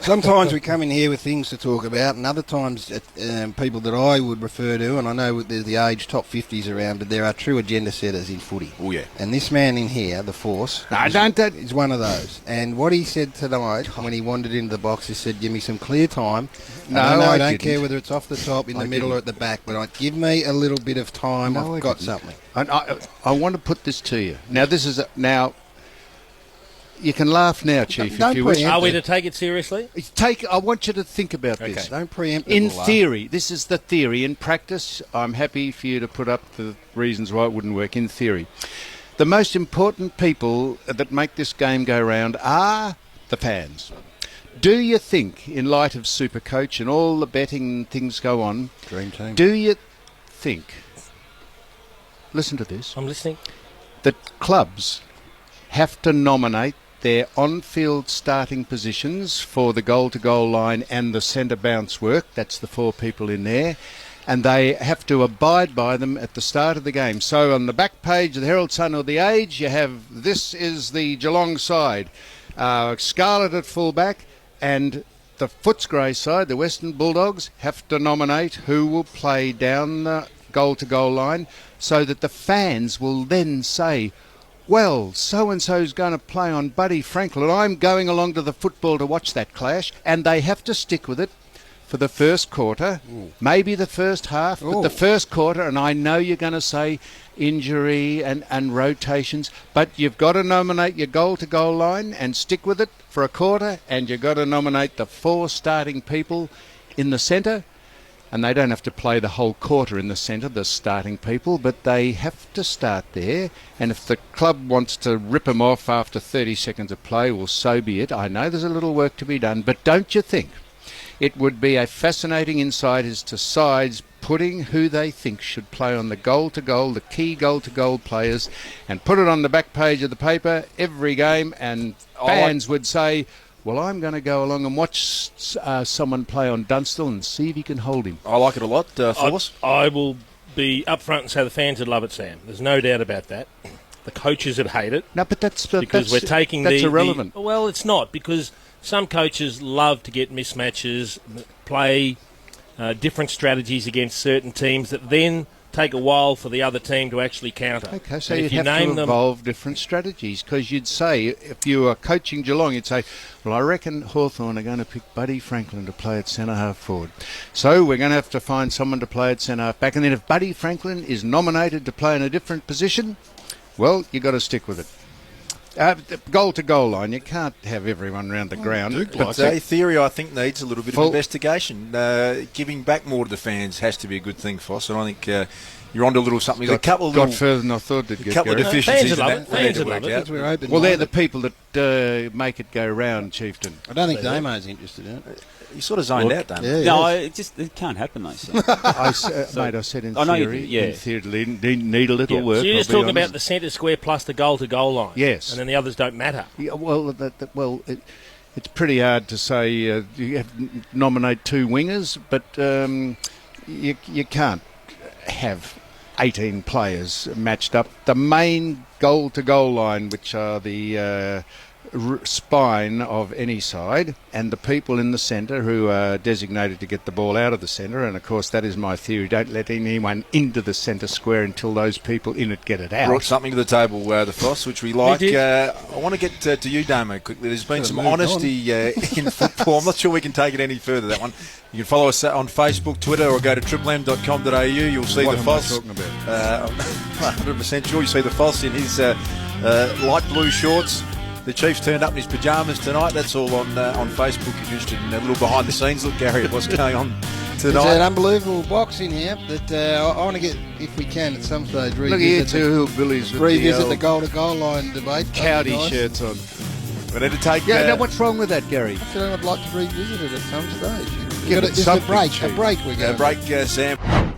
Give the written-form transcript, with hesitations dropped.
Sometimes we come in here with things to talk about, and other times people that I would refer to, and I know there's the age top 50s around, but there are true agenda setters in footy. Oh, yeah. And this man in here, the Force, is one of those. And what he said tonight when he wandered into the box, he said, give me some clear time. No, I don't didn't. care whether it's off the top, in the middle or at the back, but give me a little bit of time. No, I've got something. I want to put this to you. Now, this is... You can laugh now, Chief, if you wish. Are we to take it seriously? I want you to think about this. Don't preempt. In theory, this is the theory. In practice, I'm happy for you to put up the reasons why it wouldn't work. In theory, the most important people that make this game go round are the fans. Do you think, in light of Supercoach and all the betting things go on, Dream team. do you think, listen to this, I'm listening, that clubs have to nominate their on-field starting positions for the goal-to-goal line and the centre bounce work? That's the 4 people in there. And they have to abide by them at the start of the game. So on the back page of the Herald Sun or the Age, you have, this is the Geelong side, Scarlett at fullback, and the Footscray side, the Western Bulldogs, have to nominate who will play down the goal-to-goal line, so that the fans will then say, well, so-and-so's going to play on Buddy Franklin. I'm going along to the football to watch that clash, and they have to stick with it for the first quarter, maybe the first half, but the first quarter, and I know you're going to say injury and rotations, but you've got to nominate your goal-to-goal line and stick with it for a quarter, and you've got to nominate the 4 starting people in the centre. And they don't have to play the whole quarter in the centre, the starting people, but they have to start there. And if the club wants to rip them off after 30 seconds of play, well, so be it. I know there's a little work to be done, but don't you think it would be a fascinating insight as to sides putting who they think should play on the goal-to-goal, the key goal-to-goal players, and put it on the back page of the paper every game, and fans would say, well, I'm going to go along and watch someone play on Dunstall and see if he can hold him. I like it a lot, Force. I will be upfront and say the fans would love it, Sam. There's no doubt about that. The coaches would hate it. No, but that's irrelevant. Well, it's not, because some coaches love to get mismatches, play different strategies against certain teams that then take a while for the other team to actually counter. Okay, so you'd have to evolve different strategies, because you'd say, if you were coaching Geelong, you'd say, well, I reckon Hawthorn are going to pick Buddy Franklin to play at centre-half forward. So we're going to have to find someone to play at centre-half back. And then if Buddy Franklin is nominated to play in a different position, well, you've got to stick with it. Goal-to-goal line, you can't have everyone around the ground. But theory, I think, needs a little bit of investigation. Giving back more to the fans has to be a good thing, Foss, and I think you're onto a little something. There's a couple got further than I thought they'd get. A couple of deficiencies in that. Fans would love it. Well, they're the people that make it go round, Chieftain. I don't think Damo's interested in it. You sort of zoned out, Damo. No, it can't happen, though. So. I said in theory, in theory, need a little work. So you're just talking about the centre square plus the goal-to-goal line? Yes. And then the others don't matter? Yeah, well, it's pretty hard to say you have to nominate 2 wingers, but you can't have 18 players matched up. The main goal-to-goal line, which are the spine of any side, and the people in the centre who are designated to get the ball out of the centre, and of course that is my theory, don't let anyone into the centre square until those people in it get it out. Brought something to the table, the Foss, which we like. I want to get to you, Damo, quickly. There's been some honesty in football. I'm not sure we can take it any further, that one. You can follow us on Facebook, Twitter, or go to triplem.com.au. You'll see the Foss. What am I talking about? 100% sure you see the Foss in his light blue shorts. The Chief's turned up in his pyjamas tonight. That's all on Facebook if you're interested in a little behind the scenes look, Garry, at what's going on tonight. There's an unbelievable box in here that I want to get, if we can, at some stage, revisit the goal-to-goal line debate. Cowdy shirts on. We need to take... what's wrong with that, Garry? I said I'd like to revisit it at some stage. It's a break we're going. Sam.